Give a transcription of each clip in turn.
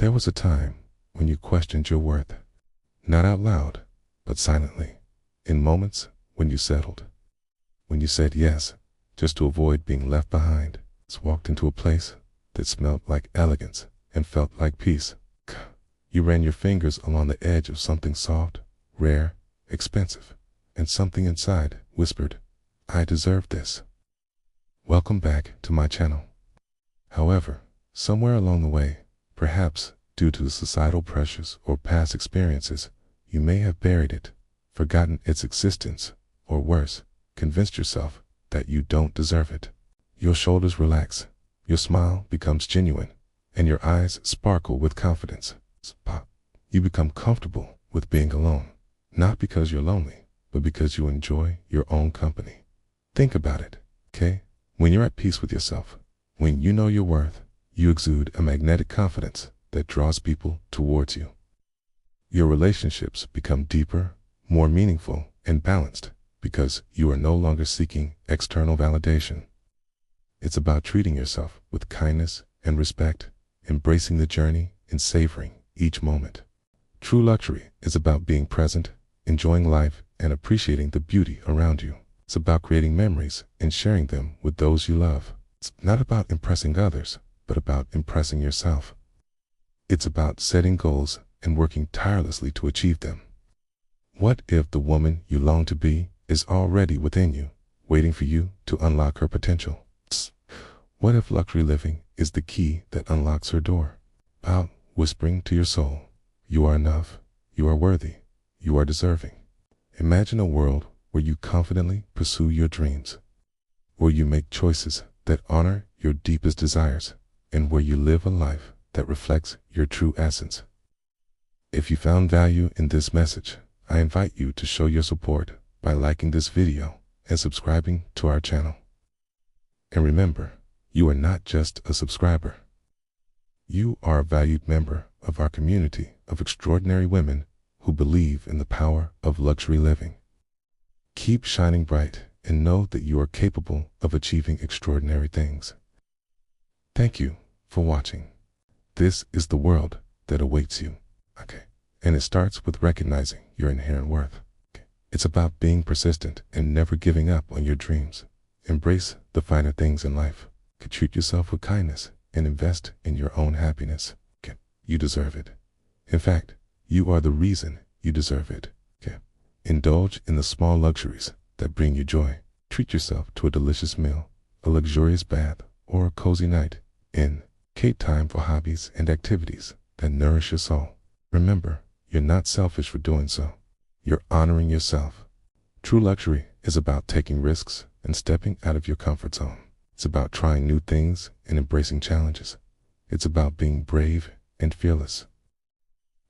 There was a time when you questioned your worth, not out loud, but silently, in moments when you settled, when you said yes, just to avoid being left behind, walked into a place that smelled like elegance and felt like peace. You ran your fingers along the edge of something soft, rare, expensive, and something inside whispered, I deserve this. Welcome back to my channel. However, somewhere along the way, perhaps due to societal pressures or past experiences, you may have buried it, forgotten its existence, or worse, convinced yourself that you don't deserve it. Your shoulders relax, your smile becomes genuine, and your eyes sparkle with confidence. You become comfortable with being alone, not because you're lonely, but because you enjoy your own company. Think about it, okay? When you're at peace with yourself, when you know your worth, you exude a magnetic confidence that draws people towards you. Your relationships become deeper, more meaningful, and balanced because you are no longer seeking external validation. It's about treating yourself with kindness and respect, embracing the journey and savoring each moment. True luxury is about being present, enjoying life, and appreciating the beauty around you. It's about creating memories and sharing them with those you love. It's not about impressing others, but about impressing yourself. It's about setting goals and working tirelessly to achieve them. What if the woman you long to be is already within you, waiting for you to unlock her potential? What if luxury living is the key that unlocks her door? About whispering to your soul, you are enough, you are worthy, you are deserving. Imagine a world where you confidently pursue your dreams, where you make choices that honor your deepest desires, and where you live a life that reflects your true essence. If you found value in this message, I invite you to show your support by liking this video and subscribing to our channel. And remember, you are not just a subscriber. You are a valued member of our community of extraordinary women who believe in the power of luxury living. Keep shining bright and know that you are capable of achieving extraordinary things. Thank you for watching. This is the world that awaits you. And it starts with recognizing your inherent worth. It's about being persistent and never giving up on your dreams. Embrace the finer things in life. Treat yourself with kindness and invest in your own happiness. You deserve it. In fact, you are the reason you deserve it. Indulge in the small luxuries that bring you joy. Treat yourself to a delicious meal, a luxurious bath, or a cozy night in. Take time for hobbies and activities that nourish your soul. Remember, you're not selfish for doing so. You're honoring yourself. True luxury is about taking risks and stepping out of your comfort zone. It's about trying new things and embracing challenges. It's about being brave and fearless.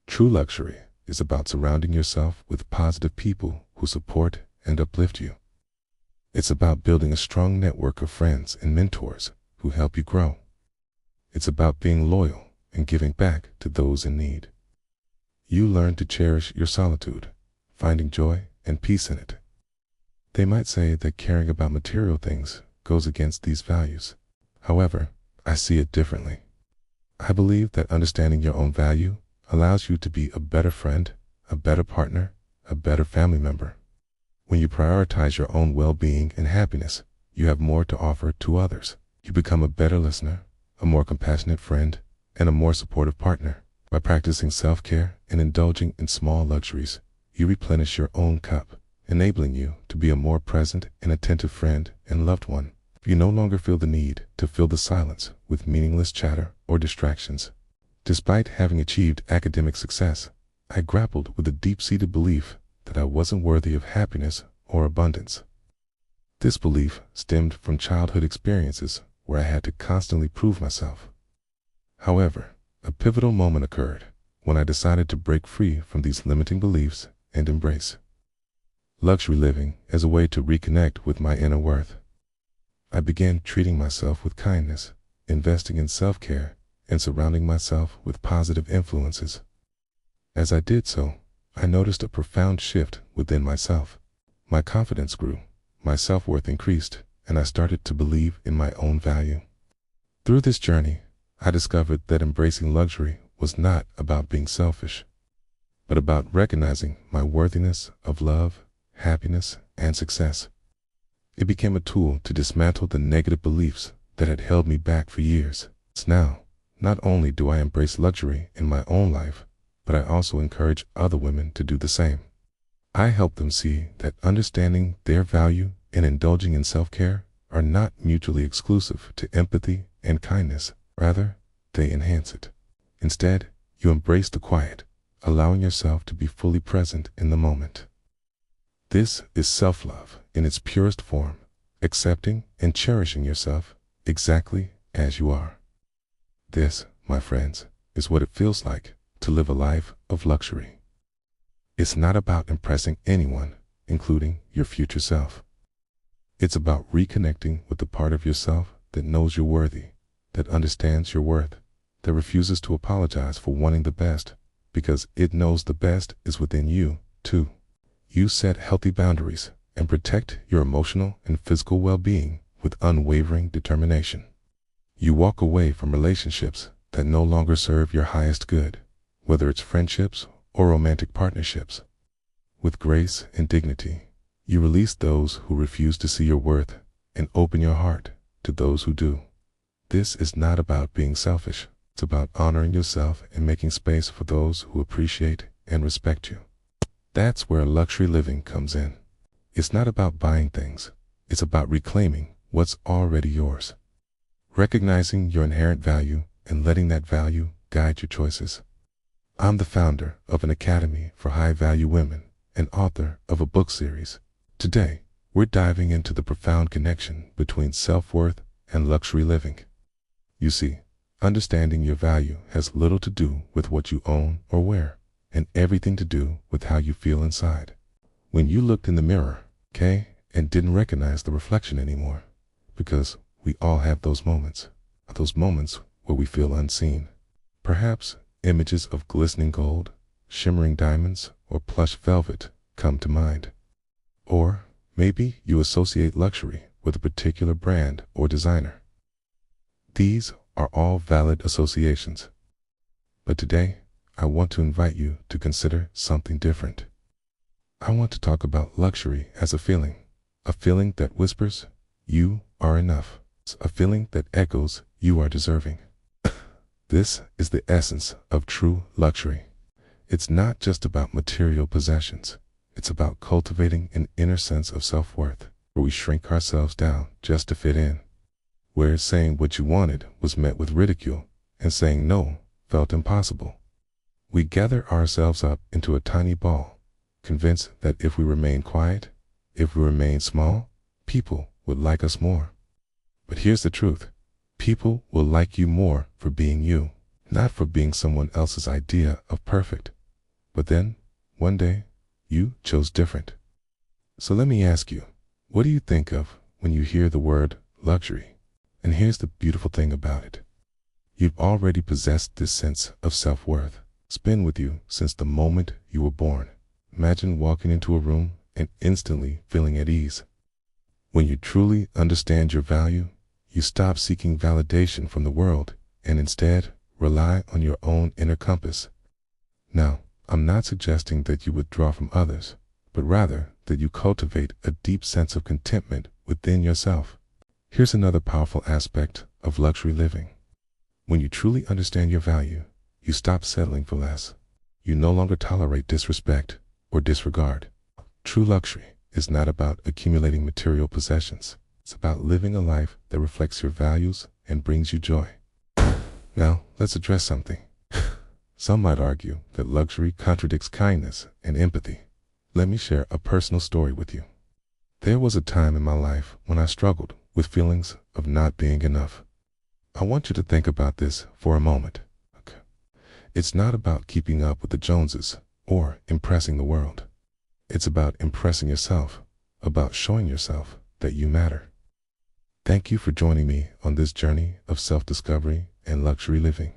True luxury is about surrounding yourself with positive people who support and uplift you. It's about building a strong network of friends and mentors who help you grow. It's about being loyal and giving back to those in need. You learn to cherish your solitude, finding joy and peace in it. They might say that caring about material things goes against these values. However, I see it differently. I believe that understanding your own value allows you to be a better friend, a better partner, a better family member. When you prioritize your own well-being and happiness, you have more to offer to others. You become a better listener, a more compassionate friend, and a more supportive partner. By practicing self-care and indulging in small luxuries, you replenish your own cup, enabling you to be a more present and attentive friend and loved one. You no longer feel the need to fill the silence with meaningless chatter or distractions. Despite having achieved academic success, I grappled with a deep-seated belief that I wasn't worthy of happiness or abundance. This belief stemmed from childhood experiences where I had to constantly prove myself. However, a pivotal moment occurred when I decided to break free from these limiting beliefs and embrace luxury living as a way to reconnect with my inner worth. I began treating myself with kindness, investing in self-care, and surrounding myself with positive influences. As I did so, I noticed a profound shift within myself. My confidence grew, my self-worth increased, and I started to believe in my own value. Through this journey, I discovered that embracing luxury was not about being selfish, but about recognizing my worthiness of love, happiness, and success. It became a tool to dismantle the negative beliefs that had held me back for years. Now, not only do I embrace luxury in my own life, but I also encourage other women to do the same. I help them see that understanding their value and indulging in self-care are not mutually exclusive to empathy and kindness. Rather, they enhance it. Instead, you embrace the quiet, allowing yourself to be fully present in the moment. This is self-love in its purest form, accepting and cherishing yourself exactly as you are. This, my friends, is what it feels like to live a life of luxury. It's not about impressing anyone, including your future self. It's about reconnecting with the part of yourself that knows you're worthy, that understands your worth, that refuses to apologize for wanting the best, because it knows the best is within you, too. You set healthy boundaries and protect your emotional and physical well-being with unwavering determination. You walk away from relationships that no longer serve your highest good, whether it's friendships or romantic partnerships. With grace and dignity, you release those who refuse to see your worth and open your heart to those who do. This is not about being selfish. It's about honoring yourself and making space for those who appreciate and respect you. That's where luxury living comes in. It's not about buying things. It's about reclaiming what's already yours. Recognizing your inherent value and letting that value guide your choices. I'm the founder of an academy for high-value women and author of a book series. Today, we're diving into the profound connection between self-worth and luxury living. You see, understanding your value has little to do with what you own or wear, and everything to do with how you feel inside. When you looked in the mirror, and didn't recognize the reflection anymore, because we all have those moments where we feel unseen. Perhaps images of glistening gold, shimmering diamonds, or plush velvet come to mind. Or maybe you associate luxury with a particular brand or designer. These are all valid associations. But today, I want to invite you to consider something different. I want to talk about luxury as a feeling that whispers, you are enough, a feeling that echoes, you are deserving. This is the essence of true luxury. It's not just about material possessions. It's about cultivating an inner sense of self-worth, where we shrink ourselves down just to fit in, where saying what you wanted was met with ridicule and saying no felt impossible. We gather ourselves up into a tiny ball, convinced that if we remain quiet, if we remain small, people would like us more. But here's the truth. People will like you more for being you, not for being someone else's idea of perfect. But then, one day, you chose different. So let me ask you, what do you think of when you hear the word luxury? And here's the beautiful thing about it. You've already possessed this sense of self-worth. It's been with you since the moment you were born. Imagine walking into a room and instantly feeling at ease. When you truly understand your value, you stop seeking validation from the world and instead rely on your own inner compass. Now, I'm not suggesting that you withdraw from others, but rather that you cultivate a deep sense of contentment within yourself. Here's another powerful aspect of luxury living. When you truly understand your value, you stop settling for less. You no longer tolerate disrespect or disregard. True luxury is not about accumulating material possessions. It's about living a life that reflects your values and brings you joy. Now, let's address something. Some might argue that luxury contradicts kindness and empathy. Let me share a personal story with you. There was a time in my life when I struggled with feelings of not being enough. I want you to think about this for a moment. Okay. It's not about keeping up with the Joneses or impressing the world. It's about impressing yourself, about showing yourself that you matter. Thank you for joining me on this journey of self-discovery and luxury living.